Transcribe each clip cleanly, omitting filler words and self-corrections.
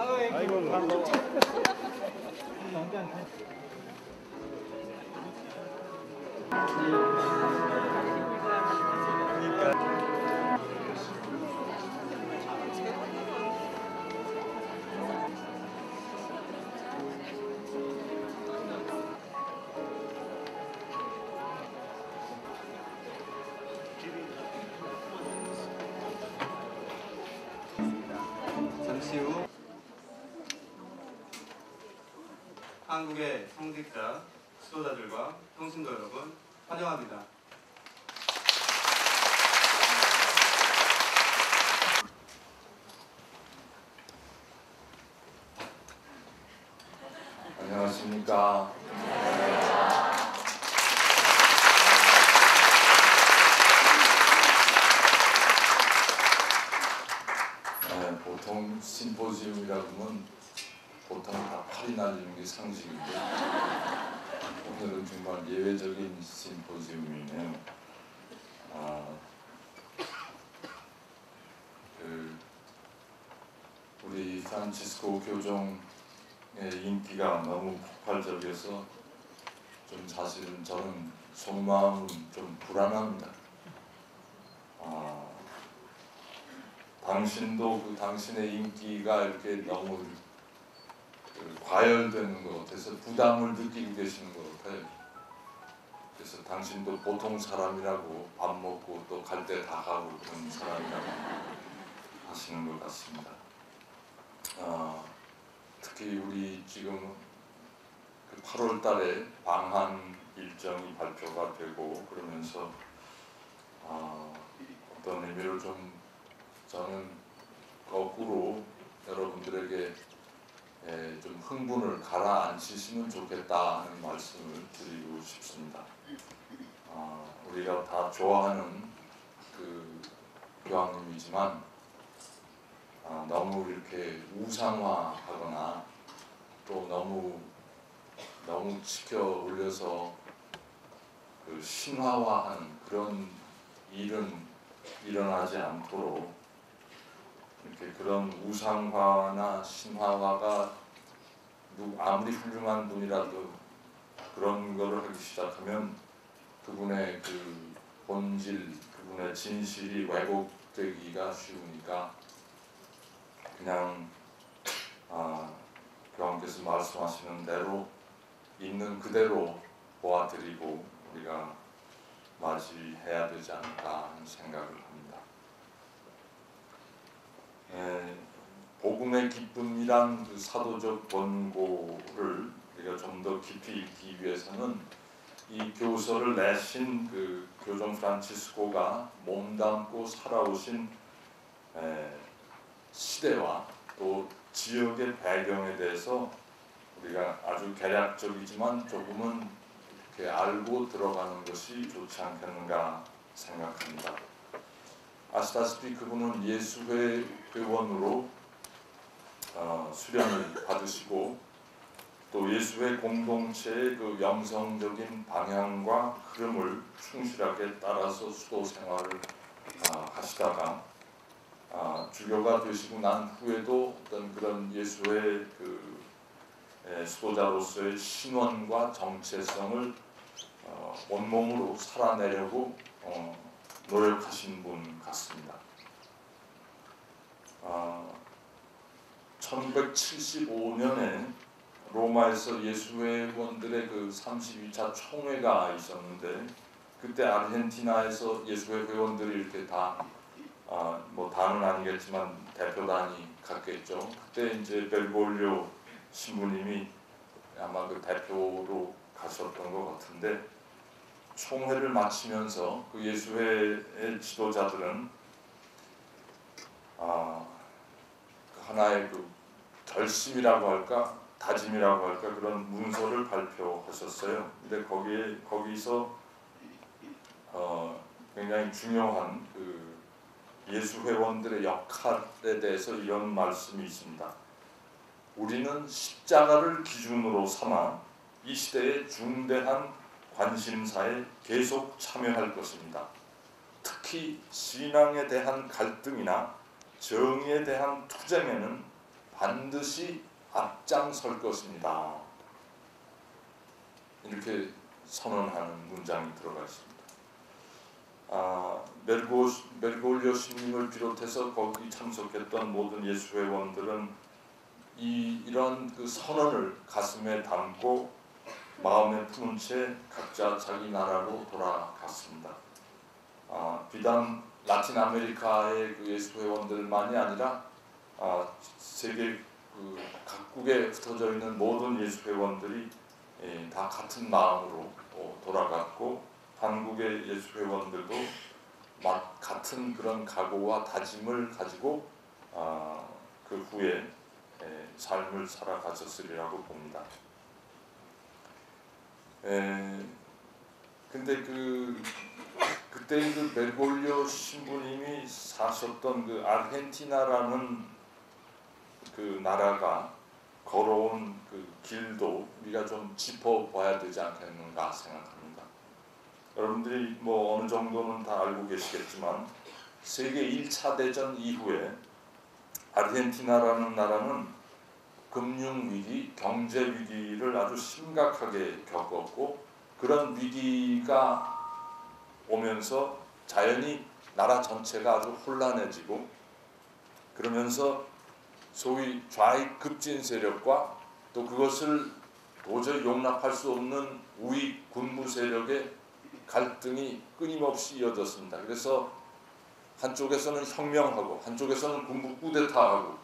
아이고 반가워. 잠시 후 한국의 성직자, 수도자들과 통신도 여러분 환영합니다. 안녕하십니까. 보통 심포지움이라고 하면 보통 다 팔이 날리는 게 상식인데 오늘은 정말 예외적인 심포지움이네요. 우리 프란치스코 교종의 인기가 너무 폭발적이어서 좀 사실은 저는 속마음은 좀 불안합니다. 당신도 당신의 인기가 이렇게 너무 과열되는 것 같아서 부담을 느끼고 계시는 것 같아요. 그래서 당신도 보통 사람이라고 밥 먹고 또 갈 때 다 가고 그런 사람이라고 하시는 것 같습니다. 특히 우리 지금 8월 달에 방한 일정이 발표가 되고 그러면서 어떤 의미로 좀 저는 거꾸로 여러분들에게 좀 흥분을 가라앉히시면 좋겠다 하는 말씀을 드리고 싶습니다. 우리가 다 좋아하는 그 교황님이지만 너무 이렇게 우상화하거나 또 너무 치켜 올려서 그 신화화하는 그런 일은 일어나지 않도록 이렇게 그런 우상화나 신화화가 아무리 훌륭한 분이라도 그런 거를 하기 시작하면 그분의 그 본질, 그분의 진실이 왜곡되기가 쉬우니까 그냥 교황께서 말씀하시는 대로 있는 그대로 보아드리고 우리가 맞이해야 되지 않을까 하는 생각을 합니다. 복음의 기쁨이란 그 사도적 원고를 우리가 좀 더 깊이 읽기 위해서는 이 교서를 내신 그 교종 프란치스코가 몸담고 살아오신 시대와 또 지역의 배경에 대해서 우리가 아주 개략적이지만 조금은 이렇게 알고 들어가는 것이 좋지 않겠는가 생각합니다. 아시다시피 그분은 예수회 회원으로 수련을 받으시고 또 예수회 공동체의 그 영성적인 방향과 흐름을 충실하게 따라서 수도 생활을 하시다가 주교가 되시고 난 후에도 어떤 그런 예수회 그 수도자로서의 신원과 정체성을 온몸으로 살아내려고 노력하신 분 같습니다. 1975년에 로마에서 예수회 회원들의 그 32차 총회가 있었는데 그때 아르헨티나에서 예수회 회원들이 이렇게 다 뭐 다는 아니겠지만 대표단이 갔겠죠. 그때 이제 벨볼리오 신부님이 아마 그 대표로 가셨던 것 같은데 총회를 마치면서 그 예수회의 지도자들은 하나의 그 결심이라고 할까 다짐이라고 할까 그런 문서를 발표하셨어요. 근데 거기서 굉장히 중요한 그 예수 회원들의 역할에 대해서 이런 말씀이 있습니다. 우리는 십자가를 기준으로 삼아 이 시대의 중대한 관심사에 계속 참여할 것입니다. 특히 신앙에 대한 갈등이나 정의에 대한 투쟁에는 반드시 앞장설 것입니다. 이렇게 선언하는 문장이 들어가 있습니다. 멜고리오 신님을 비롯해서 거기 참석했던 모든 예수 회원들은 이런 그 선언을 가슴에 담고 마음에 품은 채 각자 자기 나라로 돌아갔습니다. 비단 라틴 아메리카의 그 예수 회원들만이 아니라 세계 그 각국에 흩어져 있는 모든 예수 회원들이 다 같은 마음으로 돌아갔고, 한국의 예수 회원들도 같은 그런 각오와 다짐을 가지고 그 후에 삶을 살아가셨으리라고 봅니다. 근데 그때 그 멜고리오 신부님이 사셨던 그 아르헨티나라는 그 나라가 걸어온 그 길도 우리가 좀 짚어봐야 되지 않겠는가 생각합니다. 여러분들이 뭐 어느 정도는 다 알고 계시겠지만 세계 1차 대전 이후에 아르헨티나라는 나라는 금융위기, 경제위기를 아주 심각하게 겪었고, 그런 위기가 오면서 자연히 나라 전체가 아주 혼란해지고, 그러면서 소위 좌익 급진 세력과 또 그것을 도저히 용납할 수 없는 우익 군부 세력의 갈등이 끊임없이 이어졌습니다. 그래서 한쪽에서는 혁명하고 한쪽에서는 군부 쿠데타하고,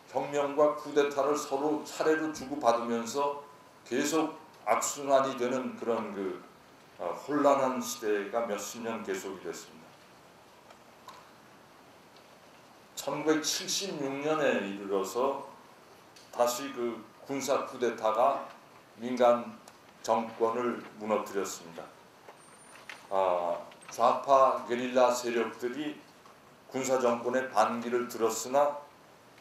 혁명과 쿠데타를 서로 차례로 주고받으면서 계속 악순환이 되는 그런 혼란한 시대가 몇십 년 계속이 됐습니다. 1976년에 이르러서 다시 그 군사 쿠데타가 민간 정권을 무너뜨렸습니다. 좌파 게릴라 세력들이 군사 정권의 반기를 들었으나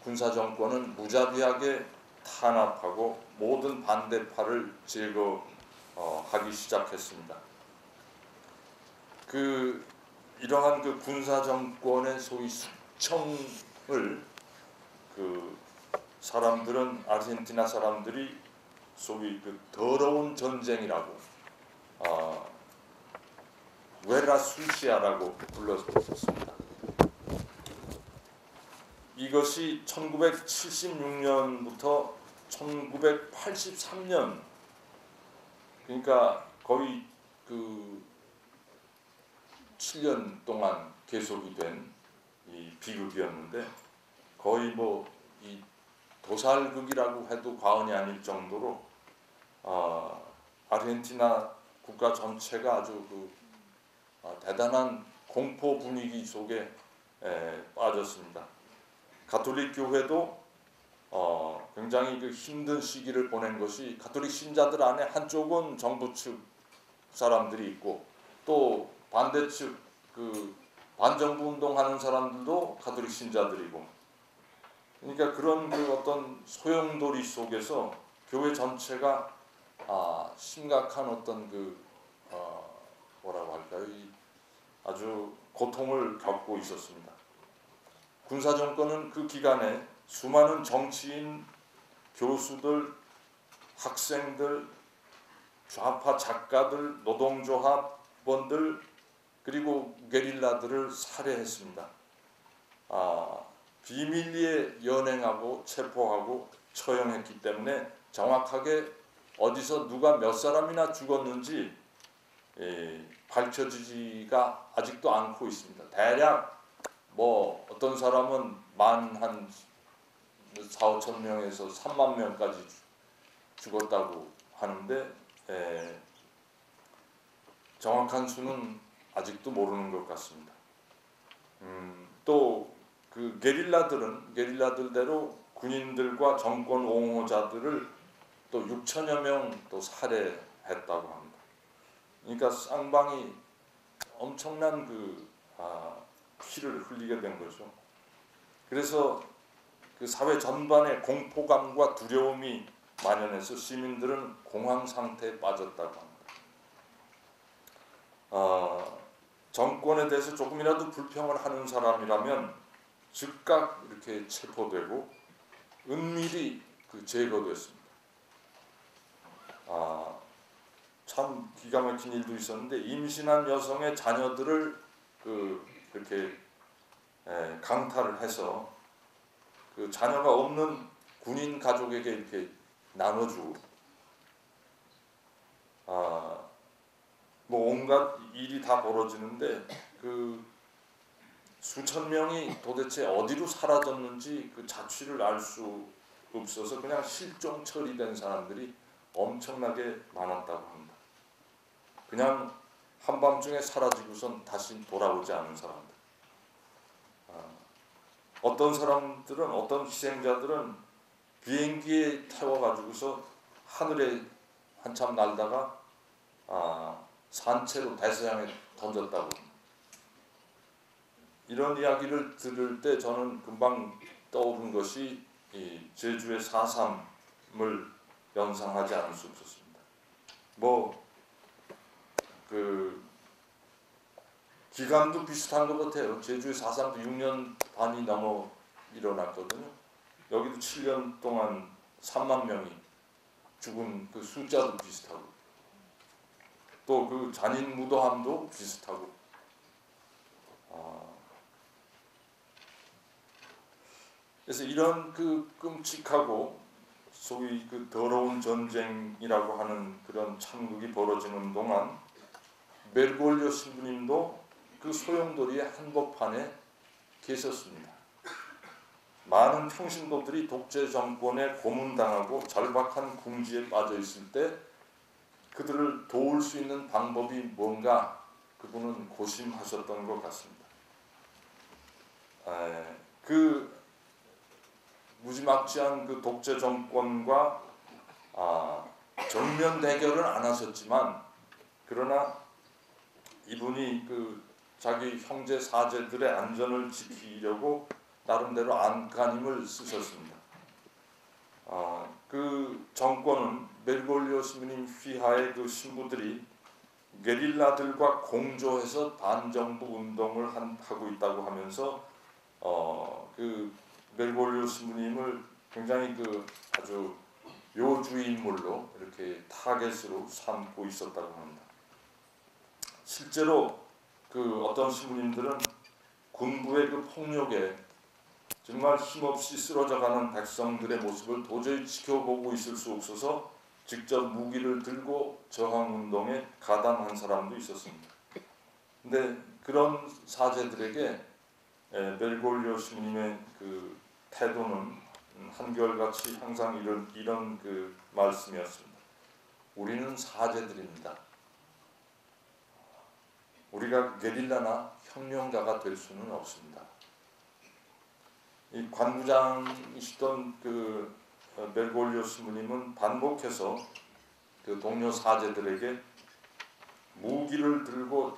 군사 정권은 무자비하게 탄압하고 모든 반대파를 제거하기 시작했습니다. 이러한 그 군사 정권의 소위 숙청을 사람들은, 아르헨티나 사람들이 소위 더러운 전쟁이라고, 웨라 수시아라고 불렀었습니다. 이것이 1976년부터 1983년, 그러니까 거의 7년 동안 계속이 된 이 비극이었는데, 거의 이 도살극이라고 해도 과언이 아닐 정도로 아르헨티나 국가 전체가 아주 대단한 공포 분위기 속에 빠졌습니다. 가톨릭 교회도 굉장히 힘든 시기를 보낸 것이, 가톨릭 신자들 안에 한쪽은 정부 측 사람들이 있고 또 반대측 반정부 운동하는 사람들도 가톨릭 신자들이고, 그러니까 그런 어떤 소용돌이 속에서 교회 전체가 심각한 어떤 뭐라고 할까요? 아주 고통을 겪고 있었습니다. 군사 정권은 그 기간에 수많은 정치인, 교수들, 학생들, 좌파 작가들, 노동조합원들, 그리고 게릴라들을 살해했습니다. 비밀리에 연행하고 체포하고 처형했기 때문에 정확하게 어디서 누가 몇 사람이나 죽었는지 밝혀지지가 아직도 않고 있습니다. 대략 어떤 사람은 한 4,5천 명에서 3만 명까지 죽었다고 하는데, 정확한 수는 아직도 모르는 것 같습니다. 또 게릴라들대로 군인들과 정권 옹호자들을 또 6천여 명 또 살해했다고 합니다. 그러니까 쌍방이 엄청난 피를 흘리게 된 거죠. 그래서 사회 전반에 공포감과 두려움이 만연해서 시민들은 공황 상태에 빠졌다고 합니다. 정권에 대해서 조금이라도 불평을 하는 사람이라면 즉각 이렇게 체포되고, 은밀히 제거됐습니다. 참 기가 막힌 일도 있었는데 임신한 여성의 자녀들을 그렇게 강탈을 해서 그 자녀가 없는 군인 가족에게 이렇게 나눠주고 뭐 온갖 일이 다 벌어지는데 그 수천 명이 도대체 어디로 사라졌는지 그 자취를 알 수 없어서 그냥 실종 처리된 사람들이 엄청나게 많았다고 합니다. 그냥 한밤중에 사라지고선 다시 돌아오지 않은 사람들. 어떤 사람들은, 어떤 희생자들은 비행기에 태워가지고서 하늘에 한참 날다가 산채로 대서양에 던졌다고 합니다. 이런 이야기를 들을 때 저는 금방 떠오른 것이 이 제주의 4.3을 연상하지 않을 수 없었습니다. 기간도 비슷한 것 같아요. 제주의 4.3도 6년 반이 넘어 일어났거든요. 여기도 7년 동안 3만 명이 죽은 그 숫자도 비슷하고 또 그 잔인 무도함도 비슷하고 그래서 이런 그 끔찍하고 소위 그 더러운 전쟁이라고 하는 그런 참극이 벌어지는 동안 베르골리오 신부님도 그 소용돌이의 한복판에 계셨습니다. 많은 평신도들이 독재 정권에 고문당하고 절박한 궁지에 빠져 있을 때 그들을 도울 수 있는 방법이 뭔가 그분은 고심하셨던 것 같습니다. 그 무지막지한 그 독재 정권과 정면 대결은 안 하셨지만 그러나 이분이 그 자기 형제 사제들의 안전을 지키려고 나름대로 안간힘을 쓰셨습니다. 그 정권은 베르골리오 신부님 휘하의 그 신부들이 게릴라들과 공조해서 반정부 운동을 하고 있다고 하면서 그 베르골리오 신부님을 굉장히 그 아주 요주의 인물로 이렇게 타겟으로 삼고 있었다고 합니다. 실제로 그 어떤 신부님들은 군부의 그 폭력에 정말 힘없이 쓰러져가는 백성들의 모습을 도저히 지켜보고 있을 수 없어서 직접 무기를 들고 저항운동에 가담한 사람도 있었습니다. 근데 그런 사제들에게 베르골리오 신부님의 그 태도는 한결같이 항상 이런 그 말씀이었습니다. 우리는 사제들입니다. 우리가 게릴라나 혁명가가 될 수는 없습니다. 이 관부장이시던 그 베르골리오 신부님은 반복해서 그 동료 사제들에게 무기를 들고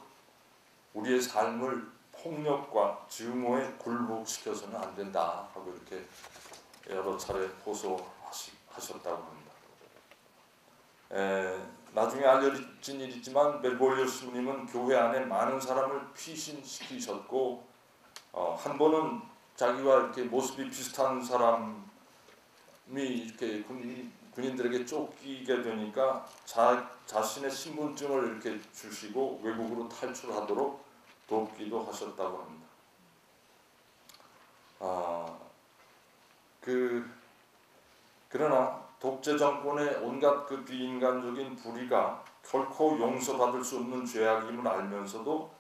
우리의 삶을 폭력과 증오에 굴복시켜서는 안 된다 하고 이렇게 여러 차례 호소하셨다고 합니다. 나중에 알려진 일이지만 베르골리오 신부님은 교회 안에 많은 사람을 피신시키셨고 한 번은 자기와 이렇게 모습이 비슷한 사람이 이렇게 군인들에게 쫓기게 되니까 자신의 신분증을 이렇게 주시고 외국으로 탈출하도록 돕기도 하셨다고 합니다. 그러나 독재 정권의 온갖 그 비인간적인 불의가 결코 용서받을 수 없는 죄악임을 알면서도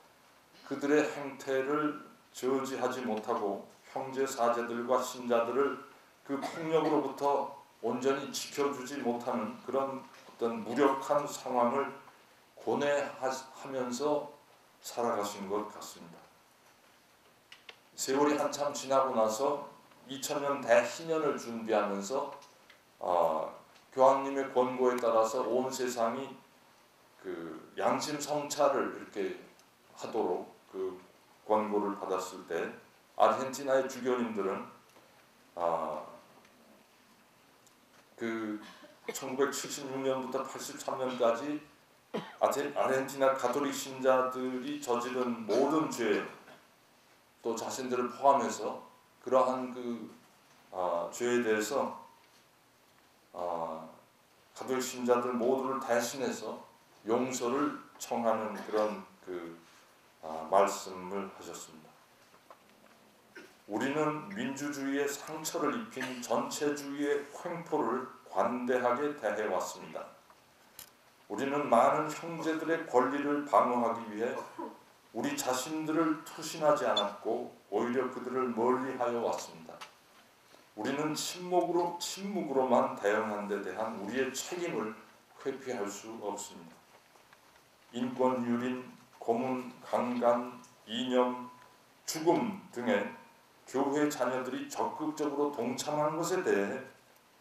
그들의 행태를 저지하지 못하고 형제 사제들과 신자들을 그 폭력으로부터 온전히 지켜주지 못하는 그런 어떤 무력한 상황을 고뇌하면서 살아가신 것 같습니다. 세월이 한참 지나고 나서 2000년 대희년을 준비하면서 교황님의 권고에 따라서 온 세상이 그 양심 성찰을 이렇게 하도록 그 권고를 받았을 때 아르헨티나의 주교님들은 그 1976년부터 83년까지 아르헨티나 가톨릭 신자들이 저지른 모든 죄, 또 자신들을 포함해서 그러한 그 죄에 대해서 가톨릭 신자들 모두를 대신해서 용서를 청하는 그런 말씀을 하셨습니다. 우리는 민주주의의 상처를 입힌 전체주의의 횡포를 관대하게 대해왔습니다. 우리는 많은 형제들의 권리를 방어하기 위해 우리 자신들을 투신하지 않았고 오히려 그들을 멀리하여 왔습니다. 우리는 침묵으로만 대응한 데 대한 우리의 책임을 회피할 수 없습니다. 인권 유린, 고문, 강간, 이념, 죽음 등의 교회 자녀들이 적극적으로 동참한 것에 대해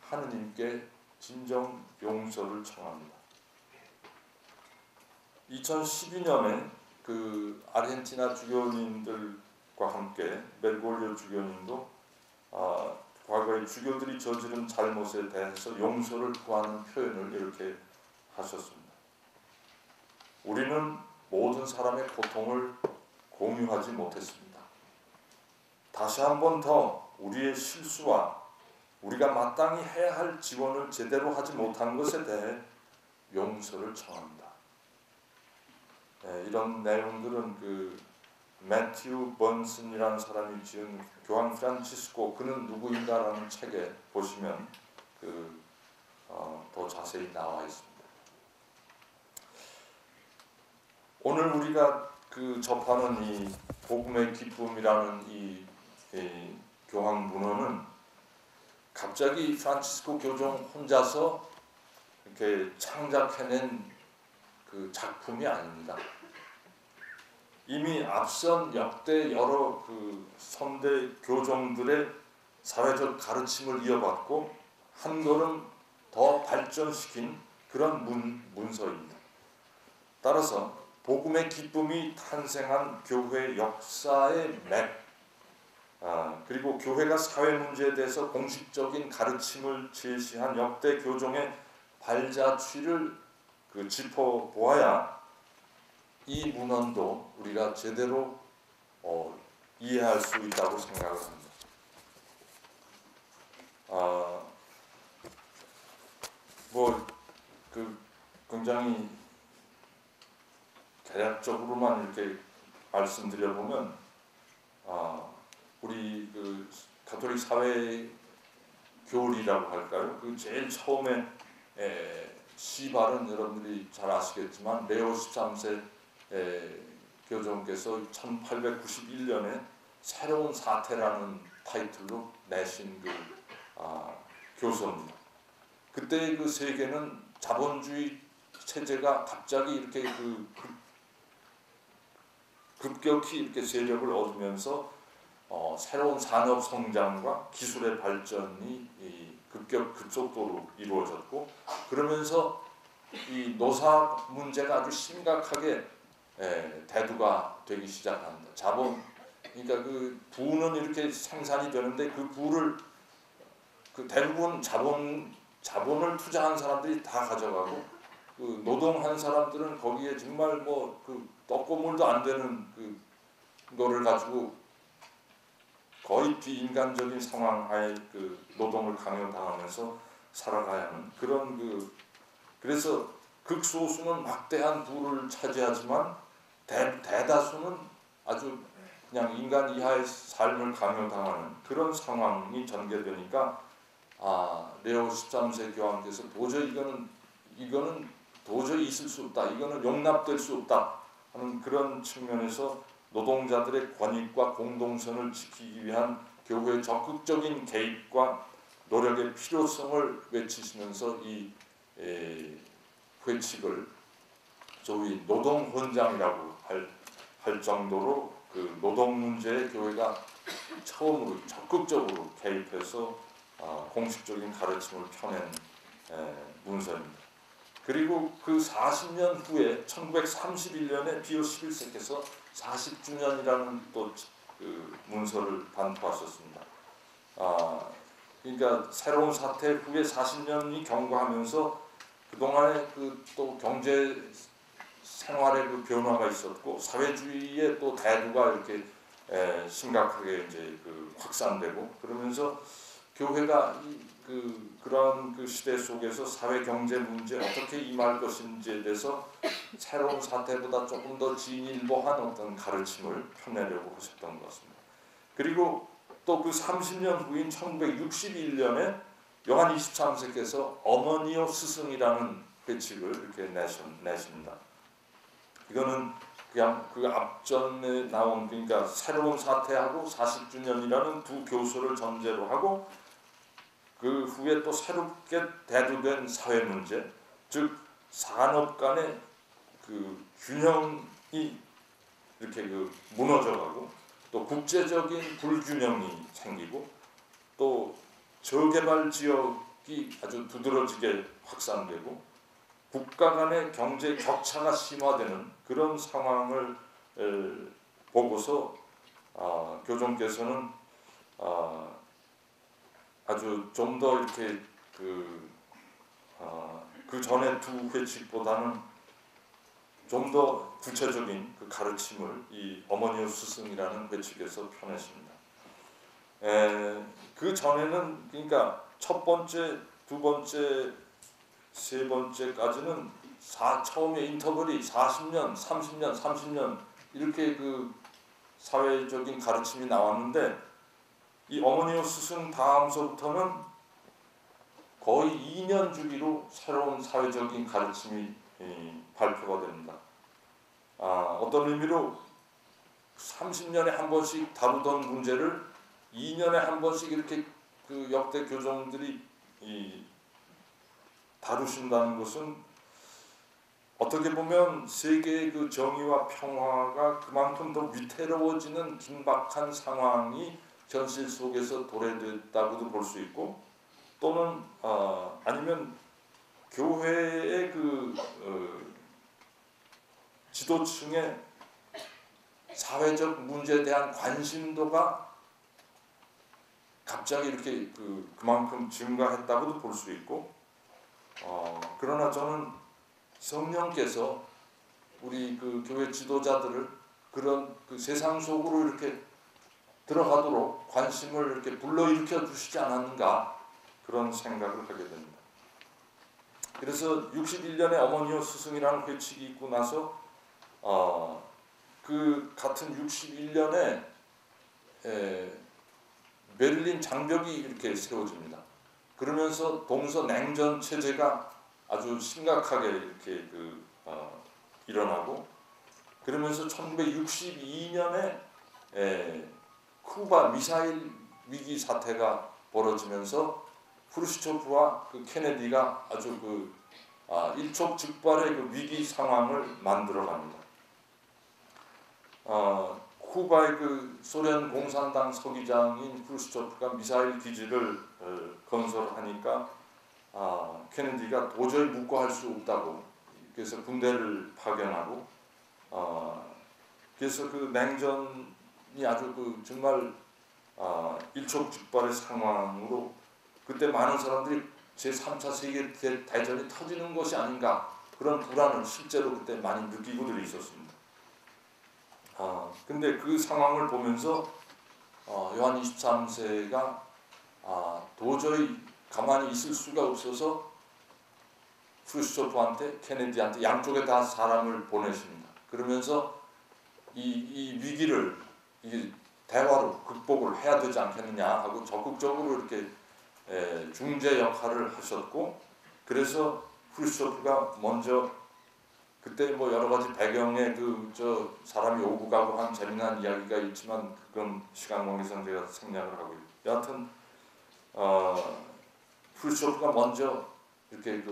하느님께 진정 용서를 청합니다. 2012년에 아르헨티나 주교님들과 함께 멜골리오 주교님도 과거에 주교들이 저지른 잘못에 대해서 용서를 구하는 표현을 이렇게 하셨습니다. 우리는 모든 사람의 고통을 공유하지 못했습니다. 다시 한 번 더 우리의 실수와 우리가 마땅히 해야 할 지원을 제대로 하지 못한 것에 대해 용서를 청합니다. 이런 내용들은 매튜 번슨이라는 사람이 지은 교황 프란치스코 그는 누구인가라는 책에 보시면 더 자세히 나와 있습니다. 오늘 우리가 접하는 이 복음의 기쁨이라는 이 교황 문헌은 갑자기 프란치스코 교종 혼자서 이렇게 창작해낸 작품이 아닙니다. 이미 앞선 역대 여러 선대 교종들의 사회적 가르침을 이어받고 한 걸음 더 발전시킨 그런 문서입니다. 따라서 복음의 기쁨이 탄생한 교회 역사의 맥, 그리고 교회가 사회 문제에 대해서 공식적인 가르침을 제시한 역대 교종의 발자취를 짚어보아야 이 문헌도 우리가 제대로 이해할 수 있다고 생각을 합니다. 굉장히 대략적으로만 이렇게 말씀드려보면 우리 가톨릭 사회 교리라고 할까요? 제일 처음에 시발은 여러분들이 잘 아시겠지만 레오 13세 교종께서 1891년에 새로운 사태라는 타이틀로 내신 교서입니다. 그때 세계는 자본주의 체제가 갑자기 이렇게 급격히 이렇게 세력을 얻으면서 새로운 산업 성장과 기술의 발전이 급속도로 이루어졌고, 그러면서 이 노사 문제가 아주 심각하게 대두가 되기 시작합니다. 그러니까 부는 이렇게 생산이 되는데 그 부를 대부분 자본을 투자한 사람들이 다 가져가고 노동한 사람들은 거기에 정말 떡고물도 안 되는 거를 가지고 거의 비인간적인 상황하에 노동을 강요당하면서 살아가야 하는 그런 그래서 극소수는 막대한 부를 차지하지만 대다수는 아주 그냥 인간 이하의 삶을 강요당하는 그런 상황이 전개되니까 레오 13세 교황께서 도저히 이거는 도저히 있을 수 없다, 이거는 용납될 수 없다 하는 그런 측면에서 노동자들의 권익과 공동선을 지키기 위한 교회의 적극적인 개입과 노력의 필요성을 외치시면서 이 회칙을 소위 노동헌장이라고 할 정도로 노동 문제에 교회가 처음으로 적극적으로 개입해서 공식적인 가르침을 펴낸 문서입니다. 그리고 40년 후에 1931년에 비오 11세께서 40주년이라는 또 문서를 반포하셨습니다. 그러니까 새로운 사태 후에 40년이 경과하면서 그동안에 또 경제 생활의 변화가 있었고 사회주의의 또 대두가 이렇게 심각하게 이제 확산되고, 그러면서 교회가 그런 그 시대 속에서 사회 경제 문제에 어떻게 임할 것인지에 대해서 새로운 사태보다 조금 더 진일보한 어떤 가르침을 펴내려고 하셨던 것 같습니다. 그리고 또 그 30년 후인 1961년에 요한 23세께서 어머니요 스승이라는 회칙을 이렇게 내십니다. 이거는 그냥 그 앞전에 나온, 그러니까 새로운 사태하고 40주년이라는 두 교수를 전제로 하고 그 후에 또 새롭게 대두된 사회 문제, 즉 산업 간의 그 균형이 이렇게 무너져가고 또 국제적인 불균형이 생기고 또 저개발 지역이 아주 두드러지게 확산되고 국가 간의 경제 격차가 심화되는 그런 상황을 보고서 교종께서는 아주 좀 더 이렇게 그 전에 두 회칙보다는 좀 더 구체적인 그 가르침을 이 어머니요 스승이라는 회칙에서 펴내십니다. 그 전에는 그러니까 첫 번째, 두 번째, 세 번째까지는 처음에 인터벌이 40년, 30년, 30년 이렇게 그 사회적인 가르침이 나왔는데 이 어머니요 스승 다음서부터는 거의 2년 주기로 새로운 사회적인 가르침이 발표가 됩니다. 어떤 의미로 30년에 한 번씩 다루던 문제를 2년에 한 번씩 이렇게 그 역대 교종들이 다루신다는 것은 어떻게 보면 세계의 그 정의와 평화가 그만큼 더 위태로워지는 긴박한 상황이 현실 속에서 도래됐다고도 볼 수 있고, 또는 아니면 교회의 지도층의 사회적 문제에 대한 관심도가 갑자기 이렇게 그만큼 증가했다고도 볼 수 있고, 그러나 저는 성령께서 우리 그 교회 지도자들을 그런 그 세상 속으로 이렇게 들어가도록 관심을 이렇게 불러일으켜 주시지 않았는가, 그런 생각을 하게 됩니다. 그래서 61년에 어머니요 스승이라는 회칙이 있고 나서 그 같은 61년에 베를린 장벽이 이렇게 세워집니다. 그러면서 동서 냉전 체제가 아주 심각하게 이렇게 일어나고, 그러면서 1962년에 쿠바 미사일 위기 사태가 벌어지면서 프루시초프와 그 케네디가 아주 일촉즉발의 그 위기 상황을 만들어갑니다. 쿠바의 그 소련 공산당 서기장인 프루시초프가 미사일 기지를 건설하니까 케네디가 도저히 묵고할 수 없다고, 그래서 군대를 파견하고, 그래서 그 냉전이 아주 정말 일촉즉발의 상황으로, 그때 많은 사람들이 제3차 세계대전이 터지는 것이 아닌가, 그런 불안을 실제로 그때 많이 느끼고들이 있었습니다. 근데 그 상황을 보면서 요한 23세가 도저히 가만히 있을 수가 없어서 프루시초프한테 케네디한테 양쪽에 다 사람을 보내십니다. 그러면서 이 위기를 대화로 극복을 해야 되지 않겠느냐 하고 적극적으로 이렇게 중재 역할을 하셨고, 그래서 프루시초프가 먼저, 그때 뭐 여러 가지 배경에 사람이 오고 가고 한 재미난 이야기가 있지만 그건 시간 관계상 제가 생략을 하고 있고, 여하튼 프루시초프가 먼저 이렇게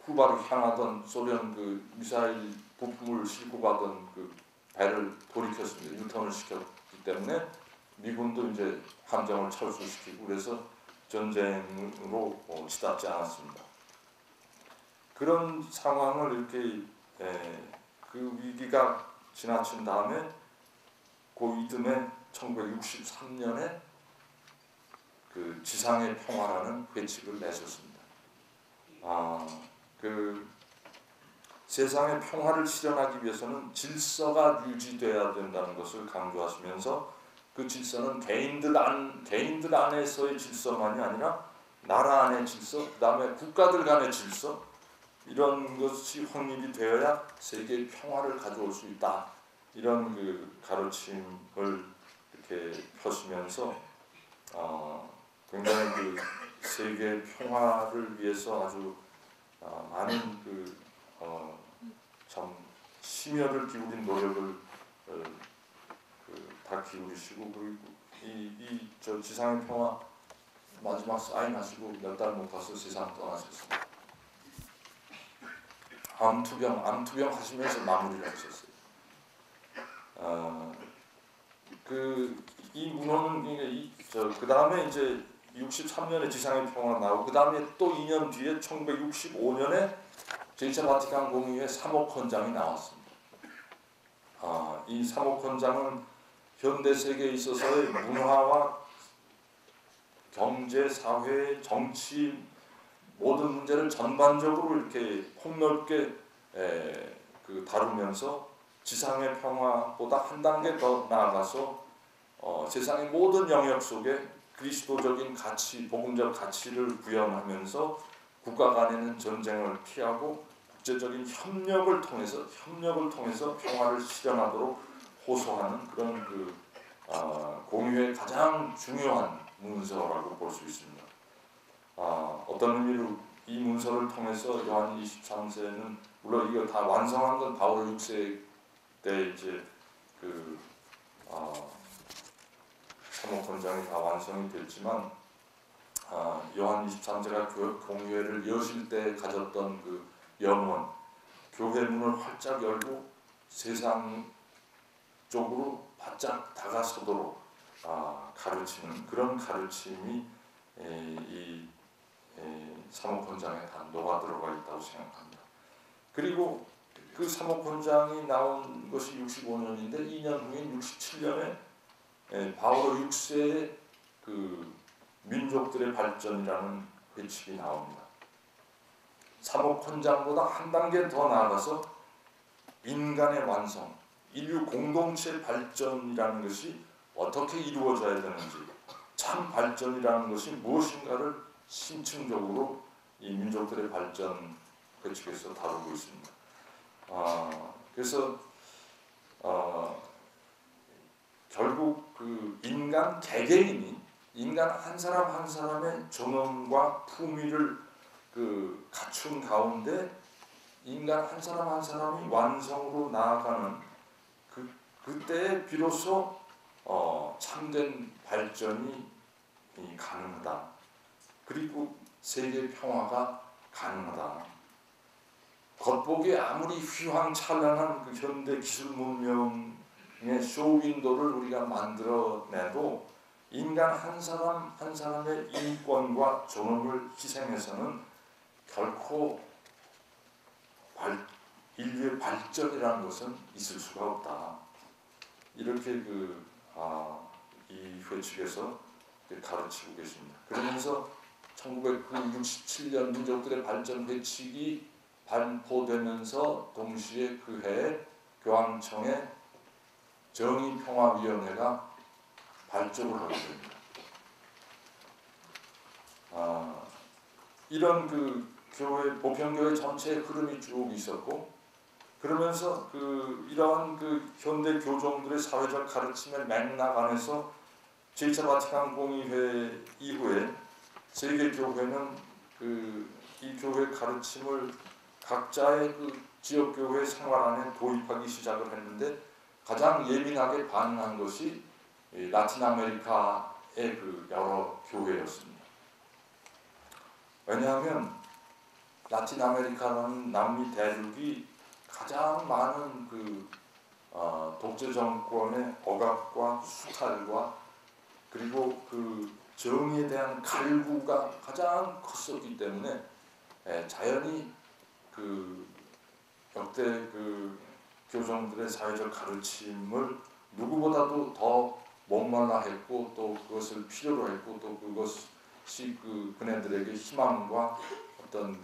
쿠바로 향하던 소련 미사일 부품을 싣고 가던 배를 돌이켰습니다. 유턴을 시켰기 때문에 미군도 이제 함정을 철수시키고, 그래서 전쟁으로 치닫지 않았습니다. 그런 상황을 이렇게 그 위기가 지나친 다음에 그 이듬해 1963년에 그 지상의 평화라는 회칙을 내셨습니다. 세상의 평화를 실현하기 위해서는 질서가 유지돼야 된다는 것을 강조하시면서 그 그 질서는 개인들 안에서의 질서만이 아니라 나라 안의 질서, 그다음에 국가들 간의 질서, 이런 것이 확립이 되어야 세계 평화를 가져올 수 있다. 이런 그 가르침을 이렇게 펴시면서 굉장히 그 세계 평화를 위해서 아주 많은 참 심혈을 기울인 노력을 다 기울이시고, 그리고 저 지상의 평화 마지막 사인하시고 몇 달 못 가서 세상 떠나셨습니다. 암투병 하시면서 마무리를 하셨어요. 이 문헌은 그 다음에 이제 63년에 지상의 평화 나오고, 그 다음에 또 2년 뒤에 1965년에 제2차 바티칸 공의회 사목헌장이 나왔습니다. 이 사목헌장은 현대 세계에 있어서의 문화와 경제, 사회, 정치 모든 문제를 전반적으로 이렇게 폭넓게 다루면서 지상의 평화보다 한 단계 더 나아가서 세상의 모든 영역 속에 그리스도적인 가치, 복음적 가치를 구현하면서 국가 간에는 전쟁을 피하고 국제적인 협력을 통해서 평화를 실현하도록 호소하는 그런 공의회의 가장 중요한 문서라고 볼 수 있습니다. 어떤 의미로 이 문서를 통해서 요한 23세는 물론 이거 다 완성한 건 바울 6세 때 이제 사목헌장이 다 완성이 됐지만 요한 23세가 공의회를 여실 때 가졌던 그 염원, 교회 문을 활짝 열고 세상 쪽으로 바짝 다가서도록 가르치는 그런 가르침이 이 사목헌장에 다 녹아 들어가 있다고 생각합니다. 그리고 그 사목헌장이 나온 것이 65년인데 2년 후인 67년에 바오로 6세의 그 민족들의 발전이라는 회칙이 나옵니다. 사목헌장보다 한 단계 더 나아가서 인간의 완성, 인류 공동체 발전이라는 것이 어떻게 이루어져야 되는지, 참 발전이라는 것이 무엇인가를 심층적으로 이 민족들의 발전 회칙에서 다루고 있습니다. 그래서 결국 그 인간 개개인이 인간 한 사람 한 사람의 존엄과 품위를 갖춘 가운데 인간 한 사람 한 사람이 완성으로 나아가는 그때에 비로소 참된 발전이 가능하다. 그리고 세계 평화가 가능하다. 겉보기에 아무리 휘황찬란한 그 현대 기술 문명의 쇼윈도를 우리가 만들어내도 인간 한 사람 한 사람의 인권과 존엄을 희생해서는 결코 인류의 발전이라는 것은 있을 수가 없다. 이렇게 이 회칙에서 가르치고 계십니다. 그러면서 1967년 민족들의 발전 회칙이 발표되면서 동시에 그 해에 교황청의 정의평화위원회가 발족을 하게 됩니다. 이런 교회, 보편교회 전체의 흐름이 쭉 있었고, 그러면서 이러한 현대 교종들의 사회적 가르침의 맥락 안에서 제2차 바티칸 공의회 이후에 세계 교회는 이 교회 가르침을 각자의 지역 교회 생활 안에 도입하기 시작을 했는데, 가장 예민하게 반응한 것이 라틴 아메리카의 여러 교회였습니다. 왜냐하면 라틴 아메리카라는 남미 대륙이 가장 많은 독재 정권의 억압과 수탈과 그리고 정의에 대한 갈구가 가장 컸었기 때문에 자연히 역대 교종들의 사회적 가르침을 누구보다도 더 목말라 했고, 또 그것을 필요로 했고, 또 그것이 그네들에게 희망과 어떤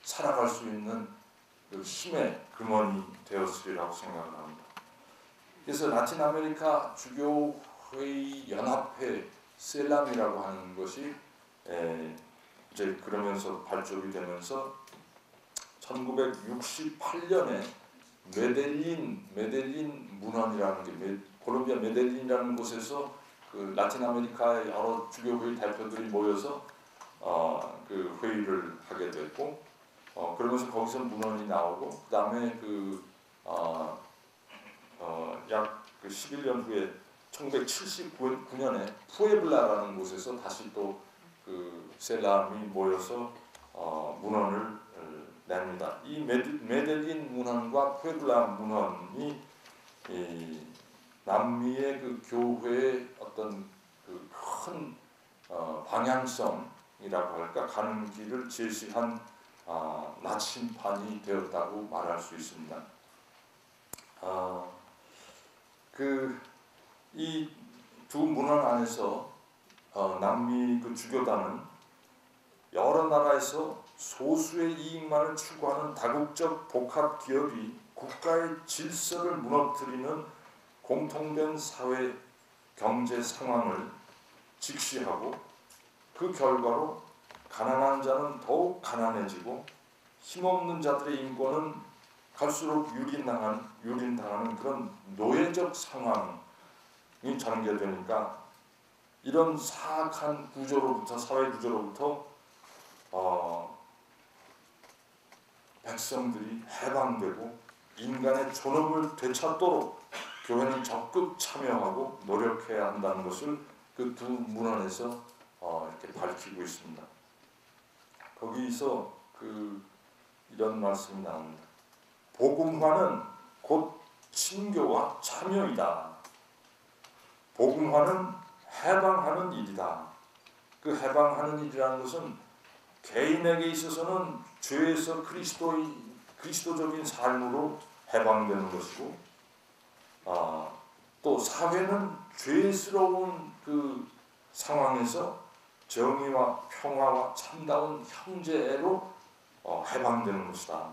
살아갈 수 있는 힘의 근원이 되었으리라고 생각을 합니다. 그래서 라틴 아메리카 주교회의 연합회 셀람이라고 하는 것이 이제 그러면서 발족이 되면서 1968년에 메델린 문헌이라는 게 콜롬비아 메델린이라는 곳에서 그 라틴 아메리카의 여러 주교회의 대표들이 모여서 그 회의를 하게 됐고 그러면서 거기서 문헌이 나오고 그 다음에 약 11년 후에 1979년에 푸에블라라는 곳에서 다시 또 그 셀람이 모여서 문헌을 냅니다. 이 메델린 문헌과 푸에블라 문헌이 남미의 그 교회의 어떤 그 큰 방향성이라고 할까 가는 길을 제시한 나침판이 되었다고 말할 수 있습니다. 이 두 문헌 안에서 남미 그 주교단은 여러 나라에서 소수의 이익만을 추구하는 다국적 복합 기업이 국가의 질서를 무너뜨리는 공통된 사회 경제 상황을 직시하고 그 결과로 가난한 자는 더욱 가난해지고 힘없는 자들의 인권은 갈수록 유린당하는 그런 노예적 상황이 전개되니까 이런 사악한 구조로부터 사회 구조로부터 백성들이 해방되고 인간의 존엄을 되찾도록 교회는 적극 참여하고 노력해야 한다는 것을 그 두 문헌에서 이렇게 밝히고 있습니다. 거기서 이런 말씀이 나옵니다. 복음화는 곧 친교와 참여이다. 복음화는 해방하는 일이다. 그 해방하는 일이라는 것은 개인에게 있어서는 죄에서 그리스도적인 삶으로 해방되는 것이고, 또 사회는 죄스러운 그 상황에서 정의와 평화와 참다운 형제로 해방되는 것이다.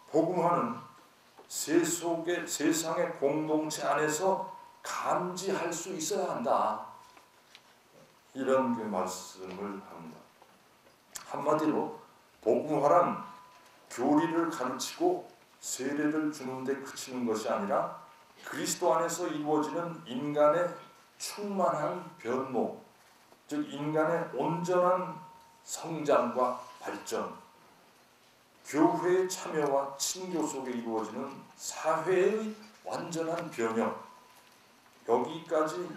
복음화는 세상의 공동체 안에서 감지할 수 있어야 한다. 이런 그 말씀을 합니다. 한마디로 복음화란 교리를 가르치고 세례를 주는 데 그치는 것이 아니라 그리스도 안에서 이루어지는 인간의 충만한 변모, 즉 인간의 온전한 성장과 발전, 교회의 참여와 친교 속에 이루어지는 사회의 완전한 변혁, 여기까지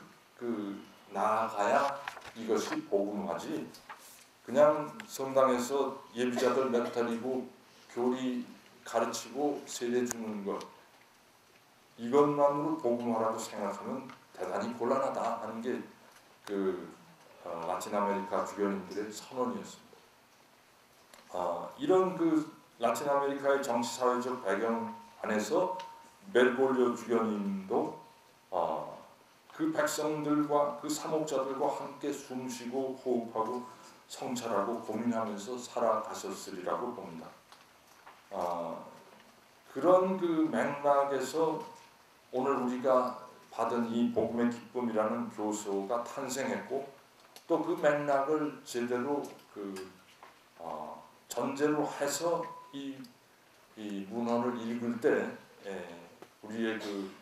나아가야 이것이 복음화지, 그냥 성당에서 예비자들 몇 교리 가르치고 세례 주는 것, 이것만으로 복음화라고 생각하면 대단히 곤란하다 하는 게 라틴 아메리카 주교님들의 선언이었습니다. 이런 라틴 아메리카의 정치 사회적 배경 안에서 멜골리오 주교님도 그 백성들과 그 사목자들과 함께 숨쉬고 호흡하고 성찰하고 고민하면서 살아가셨으리라고 봅니다. 그런 그 맥락에서 오늘 우리가 받은 이 복음의 기쁨이라는 교서가 탄생했고, 또 그 맥락을 제대로 전제로 해서 이 문헌을 읽을 때 우리의 그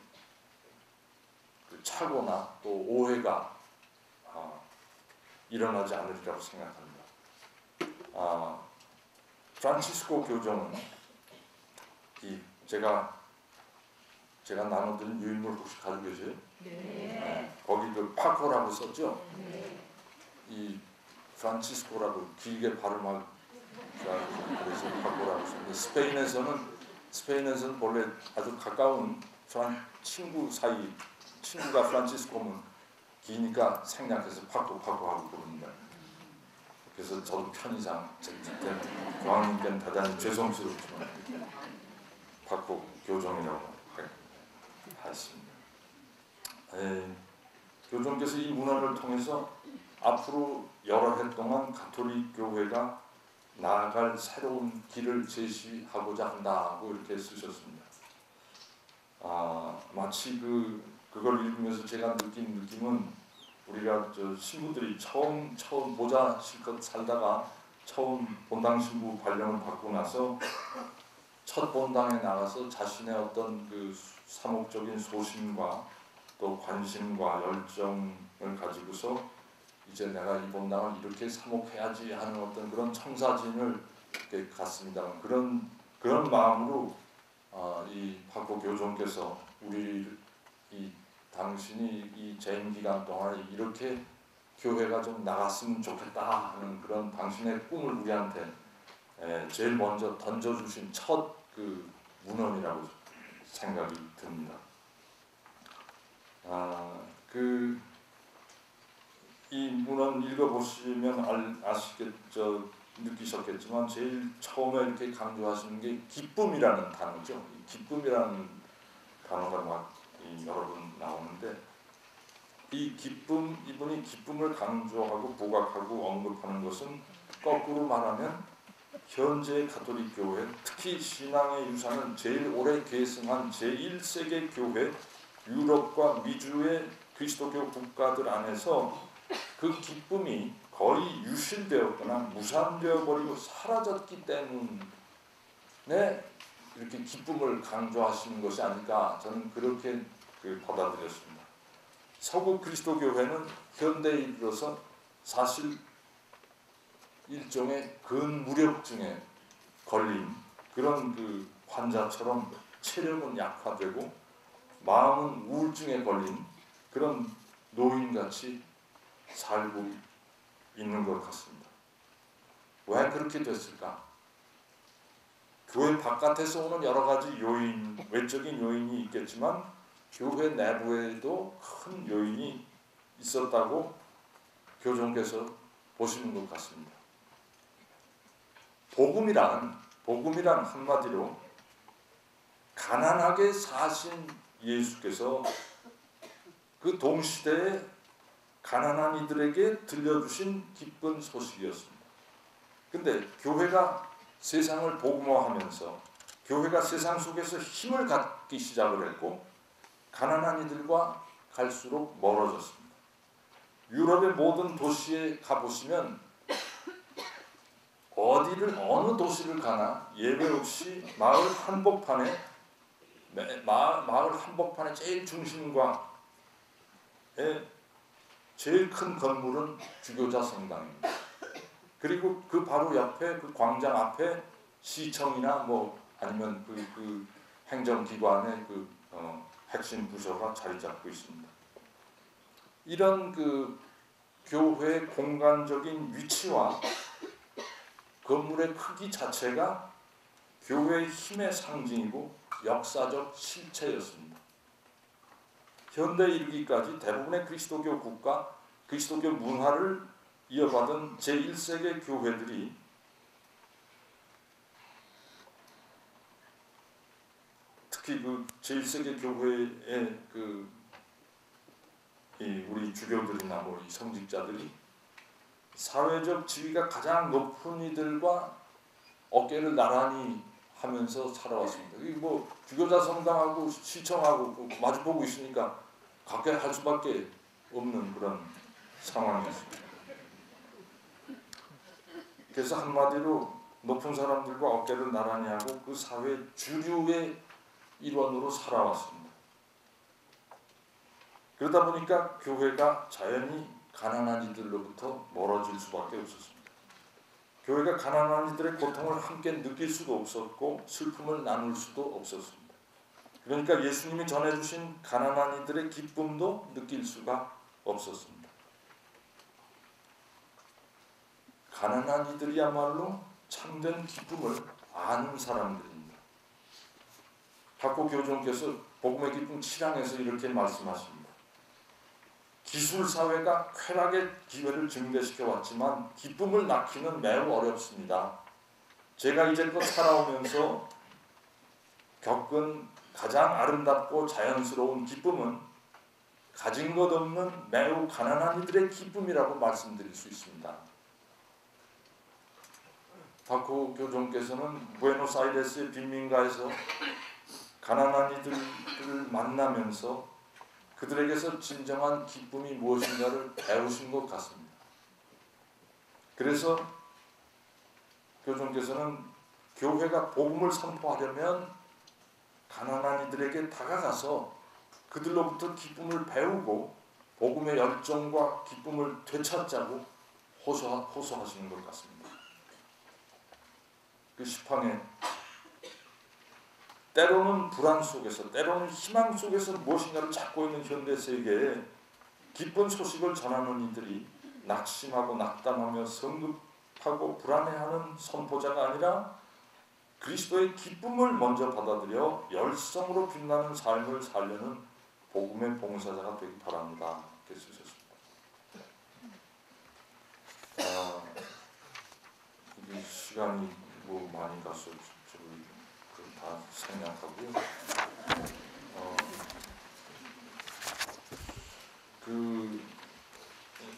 착오나 또 오해가 일어나지 않으리라고 생각합니다. 프란치스코 교정은 제가 나눠드린 유인물 혹시 가지고 계세요? 네. 거기 파코라고 썼죠? 네. 이 프란치스코라고 길게 발음하고 그래서 파코라고 썼는데 스페인에서는 원래 아주 가까운 친구가 프란치스코면 기니까 생략해서 파코 하고 부릅니다. 그래서 저도 편의상 교황님께는 대단히 죄송스럽지만 파코 교정이라고 했습니다. 교정께서 이 문헌을 통해서 앞으로 여러 해 동안 가톨릭 교회가 나아갈 새로운 길을 제시하고자 한다고 이렇게 쓰셨습니다. 마치 그걸 읽으면서 제가 느낀 느낌은 우리가 저 신부들이 처음 모자 실컷 살다가 처음 본당 신부 발령을 받고 나서 첫 본당에 나가서 자신의 어떤 그 사목적인 소신과 또 관심과 열정을 가지고서 이제 내가 이 본당을 이렇게 사목해야지 하는 어떤 그런 청사진을 이렇게 갔습니다. 그런 마음으로 이 박호 교종께서 우리 당신이 이 재임 기간 동안에 이렇게 교회가 좀 나갔으면 좋겠다 하는 그런 당신의 꿈을 우리한테 제일 먼저 던져주신 첫 그 문헌이라고 생각이 듭니다. 이 문헌 읽어보시면 느끼셨겠지만 제일 처음에 이렇게 강조하시는 게 기쁨이라는 단어죠. 이 기쁨이라는 단어가 막 여러 번 나오는데 이 기쁨, 이분이 기쁨을 강조하고 부각하고 언급하는 것은 거꾸로 말하면 현재 가톨릭 교회, 특히 신앙의 유산을 제일 오래 계승한 제1세계 교회, 유럽과 미주의 그리스도교 국가들 안에서 그 기쁨이 거의 유실되었거나 무산되어 버리고 사라졌기 때문에 이렇게 기쁨을 강조하시는 것이 아닐까, 저는 그렇게 받아들였습니다. 서구 그리스도 교회는 현대에 이르러서 사실 일종의 근무력증에 걸린 그런 그 환자처럼 체력은 약화되고 마음은 우울증에 걸린 그런 노인같이 살고 있는 것 같습니다. 왜 그렇게 됐을까? 교회 바깥에서 오는 여러 가지 요인, 외적인 요인이 있겠지만 교회 내부에도 큰 요인이 있었다고 교종께서 보시는 것 같습니다. 복음이란 한마디로 가난하게 사신 예수께서 그 동시대에 가난한 이들에게 들려주신 기쁜 소식이었습니다. 근데 교회가 세상을 복음화하면서 교회가 세상 속에서 힘을 갖기 시작을 했고 가난한 이들과 갈수록 멀어졌습니다. 유럽의 모든 도시에 가보시면 어느 도시를 가나 예배 없이 마을 한복판에 제일 중심과에 제일 큰 건물은 주교자 성당입니다. 그리고 그 바로 옆에 그 광장 앞에 시청이나 아니면 그 행정기관의 핵심 부서가 자리 잡고 있습니다. 이런 그 교회 공간적인 위치와 건물의 크기 자체가 교회의 힘의 상징이고 역사적 실체였습니다. 현대에 이르기까지 대부분의 그리스도교 국가, 그리스도교 문화를 이어받은 제1세계 교회들이 특히 그 제1세계 교회의 우리 주교들이나 이 성직자들이 사회적 지위가 가장 높은 이들과 어깨를 나란히 하면서 살아왔습니다. 주교자 성당하고 시청하고 마주보고 있으니까 가까이 할 수밖에 없는 그런 상황이었습니다. 그래서 한마디로 높은 사람들과 어깨를 나란히 하고 그 사회 주류의 일원으로 살아왔습니다. 그러다 보니까 교회가 자연히 가난한 이들로부터 멀어질 수밖에 없었습니다. 교회가 가난한 이들의 고통을 함께 느낄 수도 없었고 슬픔을 나눌 수도 없었습니다. 그러니까 예수님이 전해주신 가난한 이들의 기쁨도 느낄 수가 없었습니다. 가난한 이들이야말로 참된 기쁨을 아는 사람들입니다. 박호 교종께서 복음의 기쁨 7항에서 이렇게 말씀하십니다. 기술사회가 쾌락의 기회를 증대시켜 왔지만 기쁨을 낳기는 매우 어렵습니다. 제가 이제껏 살아오면서 겪은 가장 아름답고 자연스러운 기쁨은 가진 것 없는 매우 가난한 이들의 기쁨이라고 말씀드릴 수 있습니다. 박호 교종께서는 부에노스아이레스의 빈민가에서 가난한 이들을 만나면서 그들에게서 진정한 기쁨이 무엇인가를 배우신 것 같습니다. 그래서 교종께서는 교회가 복음을 선포하려면 가난한 이들에게 다가가서 그들로부터 기쁨을 배우고 복음의 열정과 기쁨을 되찾자고 호소하시는 것 같습니다. 그 시황에 때로는 불안 속에서 때로는 희망 속에서 무엇인가를 찾고 있는 현대 세계에 기쁜 소식을 전하는 이들이 낙심하고 낙담하며 성급하고 불안해하는 선포자가 아니라 그리스도의 기쁨을 먼저 받아들여 열성으로 빛나는 삶을 살려는 복음의 봉사자가 되기 바랍니다. 이렇게 쓰셨습니다. 이게 시간이 뭐 많이 가서 다 생략하고요.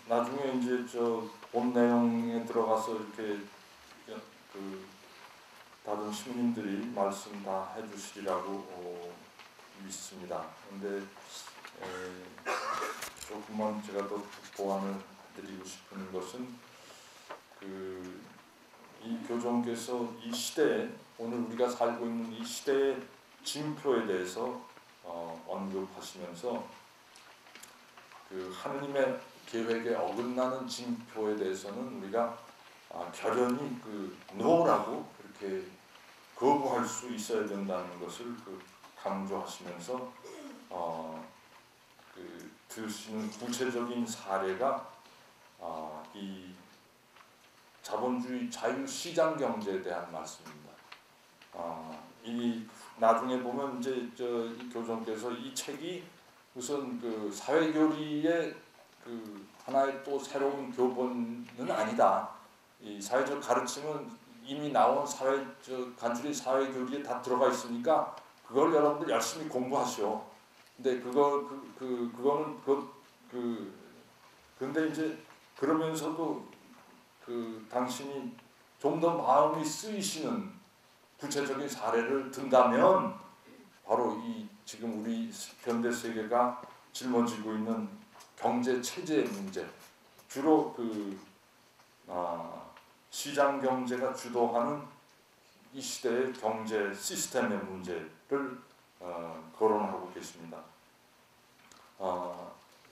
나중에 이제 본 내용에 들어가서 이렇게 다른 시민들이 말씀 다 해주시리라고 믿습니다. 그런데 조금만 제가 더 보완을 드리고 싶은 것은 이 교종께서 이 시대에 오늘 우리가 살고 있는 이 시대의 징표에 대해서 언급하시면서 하느님의 계획에 어긋나는 징표에 대해서는 우리가 결연히 노라고 그렇게 거부할 수 있어야 된다는 것을 강조하시면서 드시는 구체적인 사례가 이 자본주의 자유시장 경제에 대한 말씀입니다. 이 나중에 보면 이제 이 교종께서 이 책이 우선 사회교리의 하나의 또 새로운 교본은 아니다. 이 사회적 가르침은 이미 나온 간추린 사회교리에 다 들어가 있으니까 그걸 여러분들 열심히 공부하시오. 근데 근데 이제 그러면서도 당신이 좀 더 마음이 쓰이시는 구체적인 사례를 든다면 바로 이 지금 우리 현대 세계가 짊어지고 있는 경제 체제의 문제, 주로 시장 경제가 주도하는 이 시대의 경제 시스템의 문제를 거론하고 계십니다.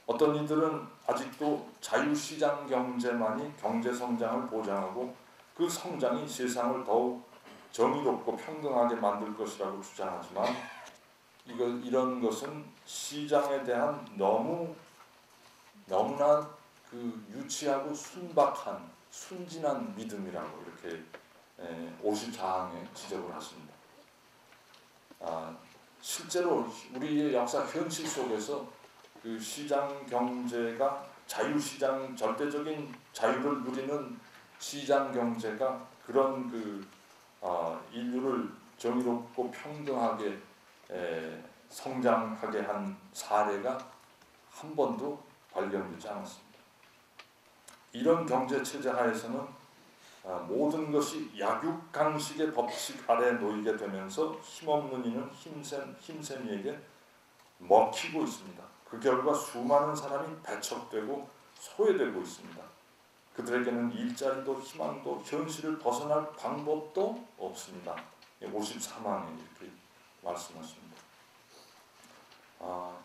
어떤 이들은 아직도 자유시장 경제만이 경제 성장을 보장하고 그 성장이 세상을 더욱 정의롭고 평등하게 만들 것이라고 주장하지만 이런 것은 시장에 대한 너무나 유치하고 순박한 순진한 믿음이라고 이렇게 54항에 지적을 하십니다. 실제로 우리의 역사 현실 속에서 시장 경제가 자유시장 절대적인 자유를 누리는 시장 경제가 그런 인류를 정의롭고 평등하게 성장하게 한 사례가 한 번도 발견되지 않았습니다. 이런 경제 체제 하에서는 모든 것이 약육강식의 법칙 아래 놓이게 되면서 힘없는 이는 힘센 이에게 먹히고 있습니다. 그 결과 수많은 사람이 배척되고 소외되고 있습니다. 그들에게는 일자리도 희망도 현실을 벗어날 방법도 없습니다. 53항에 이렇게 말씀하십니다.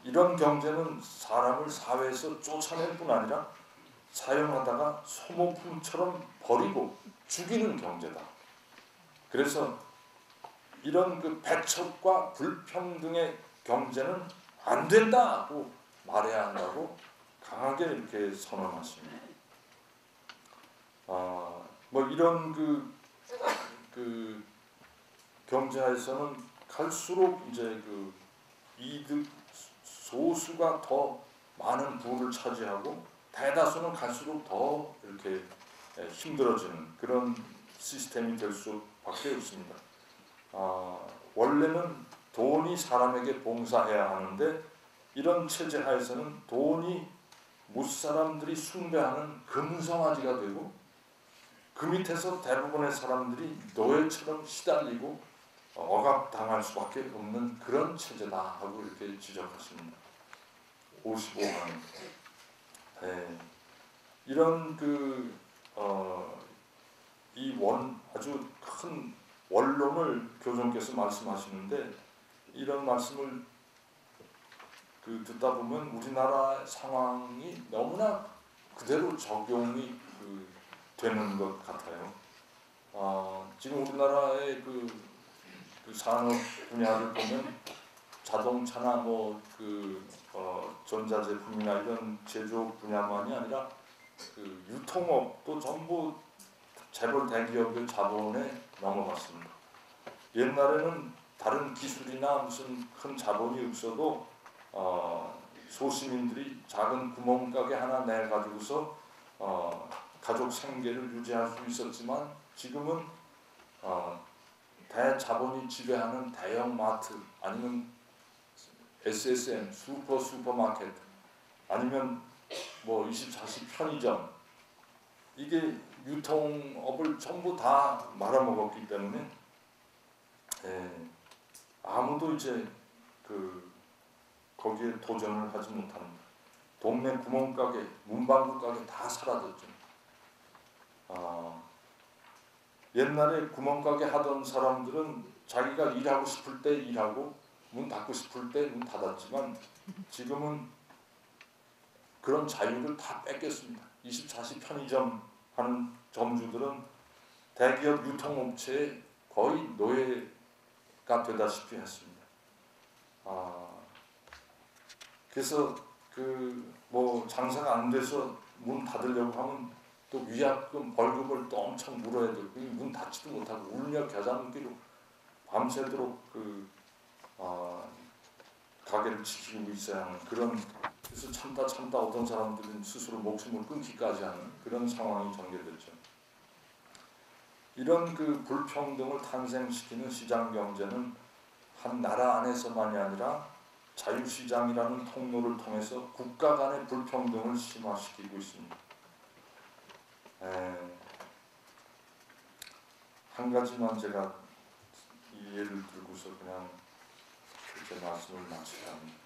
이런 경제는 사람을 사회에서 쫓아낼 뿐 아니라 사용하다가 소모품처럼 버리고 죽이는 경제다. 그래서 이런 배척과 불평등의 경제는 안 된다고 말해야 한다고 강하게 이렇게 선언하십니다. 이런 경제에서는 갈수록 이제 이득 소수가 더 많은 부를 차지하고 대다수는 갈수록 더 이렇게 힘들어지는 그런 시스템이 될 수밖에 없습니다. 원래는 돈이 사람에게 봉사해야 하는데 이런 체제 하에서는 돈이 무사람들이 숭배하는 금성아지가 되고 그 밑에서 대부분의 사람들이 노예처럼 시달리고 억압당할 수밖에 없는 그런 체제다 하고 이렇게 지적하십니다. 55만. 네. 이런 아주 큰 원론을 교종께서 말씀하시는데 이런 말씀을 듣다 보면 우리나라 상황이 너무나 그대로 적용이 되는 것 같아요. 지금 우리나라의 그 산업 분야를 보면 자동차나 전자제품이나 이런 제조 분야만이 아니라 유통업도 전부 재벌 대기업의 자본에 넘어갔습니다. 옛날에는 다른 기술이나 무슨 큰 자본이 없어도 소시민들이 작은 구멍가게 하나 내가지고서 가족 생계를 유지할 수 있었지만 지금은 대자본이 지배하는 대형 마트 아니면 SSM 슈퍼마켓 아니면 24시 편의점 이게 유통업을 전부 다 말아먹었기 때문에 아무도 이제 거기에 도전을 하지 못합니다. 동네 구멍가게, 문방구 가게 다 사라졌죠. 옛날에 구멍가게 하던 사람들은 자기가 일하고 싶을 때 일하고 문 닫고 싶을 때 문 닫았지만 지금은 그런 자유를 다 뺏겼습니다. 24시 편의점 하는 점주들은 대기업 유통업체의 거의 노예가 되다시피 했습니다. 그래서 장사가 안 돼서 문 닫으려고 하면 또 위약금 벌금을 또 엄청 물어야 되고 문 닫지도 못하고 울며 겨자 먹기로 밤새도록 가게를 지키고 있어야 하는 그런, 그래서 참다 어떤 사람들은 스스로 목숨을 끊기까지 하는 그런 상황이 전개됐죠. 이런 불평등을 탄생시키는 시장 경제는 한 나라 안에서만이 아니라 자유시장이라는 통로를 통해서 국가 간의 불평등을 심화시키고 있습니다. 한 가지만 제가 이 예를 들고서 그냥 제 말씀을 마치려 합니다.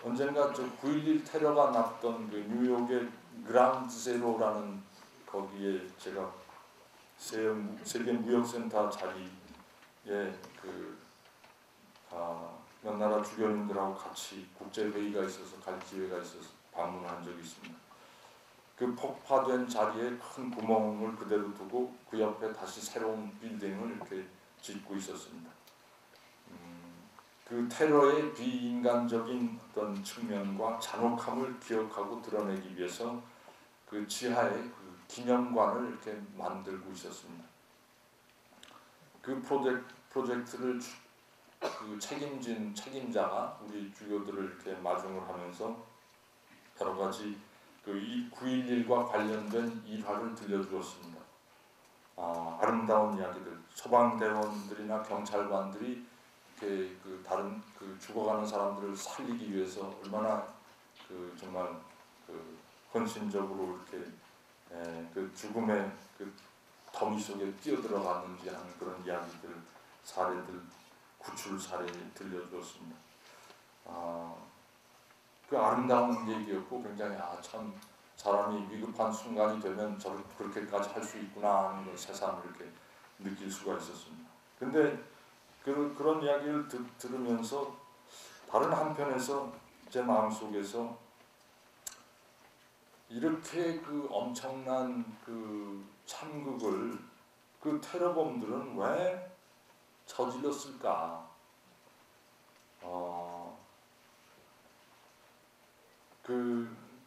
언젠가 9.11 테러가 났던 뉴욕의 그라운드 제로라는 거기에 제가 세계 무역센터 자리에 몇 나라 주교님들하고 같이 국제회의가 있어서 갈 기회가 있어서 방문한 적이 있습니다. 그 폭파된 자리에 큰 구멍을 그대로 두고 그 옆에 다시 새로운 빌딩을 이렇게 짓고 있었습니다. 그 테러의 비인간적인 어떤 측면과 잔혹함을 기억하고 드러내기 위해서 그 지하에 기념관을 이렇게 만들고 있었습니다. 그 프로젝트를 책임진 책임자가 우리 주교들을 이렇게 마중을 하면서 여러 가지 이 9.11과 관련된 일화를 들려주었습니다. 아름다운 이야기들, 소방대원들이나 경찰관들이 이렇게 다른 죽어가는 사람들을 살리기 위해서 얼마나 정말 헌신적으로 이렇게 죽음의 더미 속에 뛰어들어갔는지 하는 그런 이야기들, 사례들, 구출 사례 들려주었습니다. 그 아름다운 얘기였고 굉장히 참 사람이 위급한 순간이 되면 그렇게까지 할 수 있구나 하는 걸 새삼 이렇게 느낄 수가 있었습니다. 근데 그런 이야기를 들으면서 다른 한편에서 제 마음속에서 이렇게 엄청난 참극을 테러범들은 왜 저질렀을까?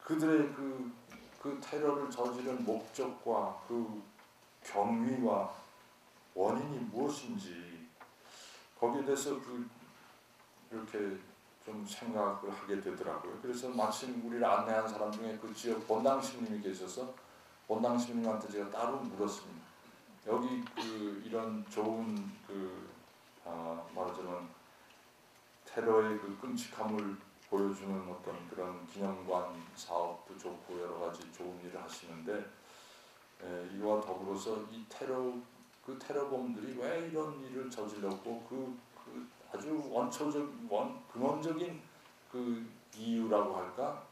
그들의 테러를 저지른 목적과 경위와 원인이 무엇인지 거기에 대해서 이렇게 좀 생각을 하게 되더라고요. 그래서 마침 우리를 안내한 사람 중에 그 지역 본당신님이 계셔서 본당신님한테 제가 따로 물었습니다. 여기 이런 좋은 말하자면 테러의 끔찍함을 보여주는 어떤 그런 기념관 사업도 좋고 여러 가지 좋은 일을 하시는데 이와 더불어서 이 테러 그 테러범들이 왜 이런 일을 저질렀고 그 아주 근원적인 그 이유라고 할까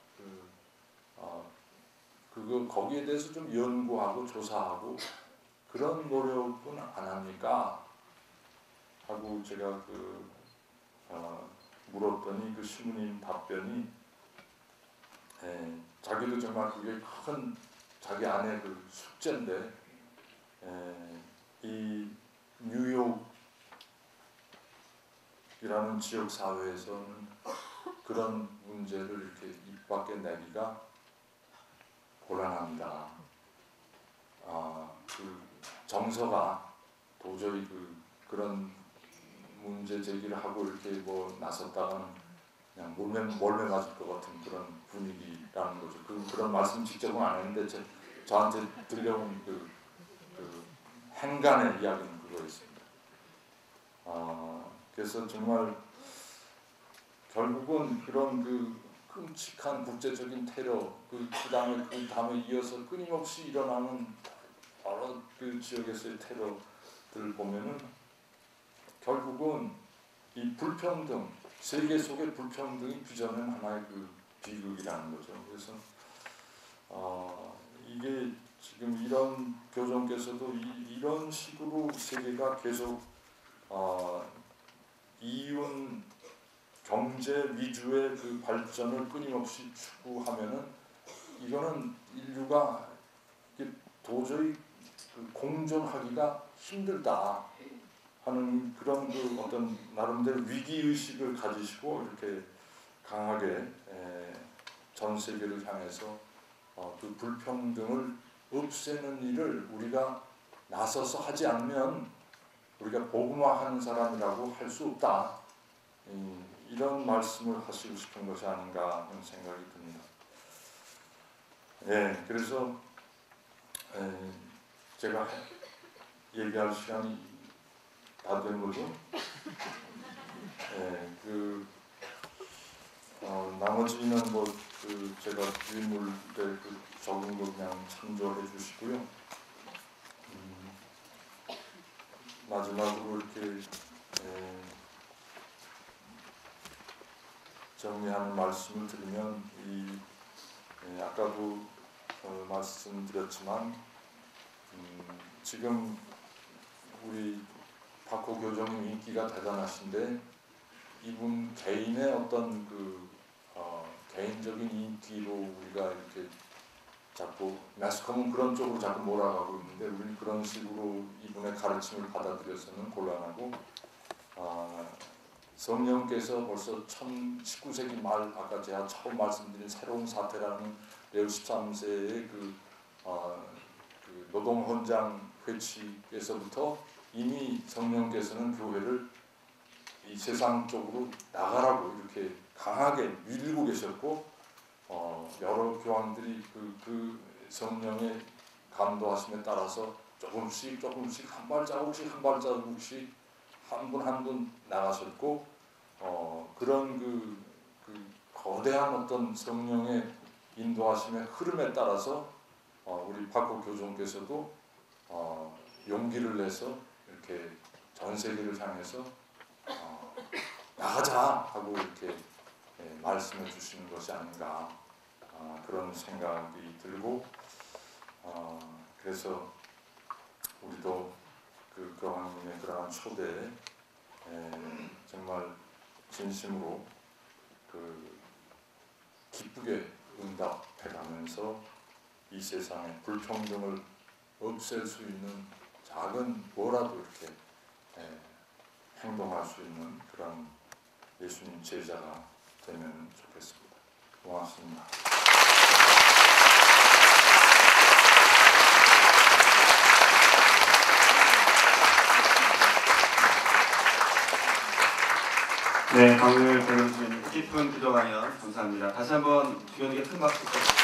그거 거기에 대해서 좀 연구하고 조사하고 그런 노력은 안 합니까? 하고 제가 물었더니 그 신부님 답변이 자기도 정말 그게 큰 자기 안의 그 숙제인데 이 뉴욕이라는 지역 사회에서는 그런 문제를 이렇게 입 밖에 내기가 곤란합니다. 그 정서가 도저히 그런 문제 제기를 하고 이렇게 뭐 나섰다가는 그냥 몰매 맞을 것 같은 그런 분위기라는 거죠. 그런 말씀 직접은 안 했는데 저한테 들려온 그 행간의 이야기는 그거였습니다. 그래서 정말 결국은 그런 끔찍한 국제적인 테러 그 다음에 이어서 끊임없이 일어나는 여러 그 지역에서의 테러들을 보면은 결국은 이 불평등 세계 속의 불평등이 빚어낸 하나의 그 비극이라는 거죠. 그래서 이게 지금 이런 교정께서도 이런 식으로 세계가 계속 이윤 경제 위주의 그 발전을 끊임없이 추구하면은 이거는 인류가 도저히 공존하기가 힘들다 하는 그런 어떤 나름대로 위기 의식을 가지시고 이렇게 강하게 전 세계를 향해서 그 불평등을 없애는 일을 우리가 나서서 하지 않으면 우리가 복음화하는 사람이라고 할 수 없다. 이런 말씀을 하시고 싶은 것이 아닌가 하는 생각이 듭니다. 그래서 제가 얘기할 시간이 다 된 거죠. 나머지는 제가 유인물에 적은 거 그냥 참조해 주시고요. 마지막으로 이렇게 정리하는 말씀을 드리면 아까도 말씀드렸지만 지금 우리 박호 교정님 인기가 대단하신데 이분 개인의 어떤 개인적인 인기로 우리가 이렇게 자꾸 매스컴은 그런 쪽으로 자꾸 몰아가고 있는데 우리는 그런 식으로 이분의 가르침을 받아들여서는 곤란하고 성령께서 벌써 19세기 말 아까 제가 처음 말씀드린 새로운 사태라는 레오 13세의 그 노동 헌장 회치에서부터 이미 성령께서는 교회를 이 세상 쪽으로 나가라고 이렇게 강하게 밀고 계셨고 여러 교황들이 그 성령의 감도하심에 따라서 조금씩 한 발자국씩 한 분 한 분 나가셨고 그런 그 거대한 어떤 성령의 인도하심의 흐름에 따라서 우리 박호 교종께서도 용기를 내서 이렇게 전 세계를 향해서 나가자 하고 이렇게 말씀해 주시는 것이 아닌가 그런 생각이 들고 그래서 우리도 그 교황님의 그러한 초대에 정말 진심으로 기쁘게 응답해가면서 이 세상의 불평등을 없앨 수 있는 작은 뭐라도 이렇게 행동할 수 있는 그런 예수님 제자가 되면 좋겠습니다. 고맙습니다. 네, 강을 보여주신 깊은 기도 강연 감사합니다. 다시 한번 주연에게 큰 박수 부탁드립니다.